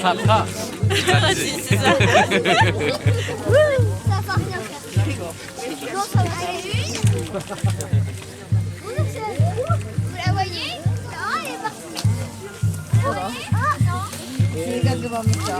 Papa. Si, c'est ça. Ça va rien faire. Non, ça va aller. Vous la voyez? Non, elle est partie. Vous la voyez? Ah, non. C'est gagawang ito.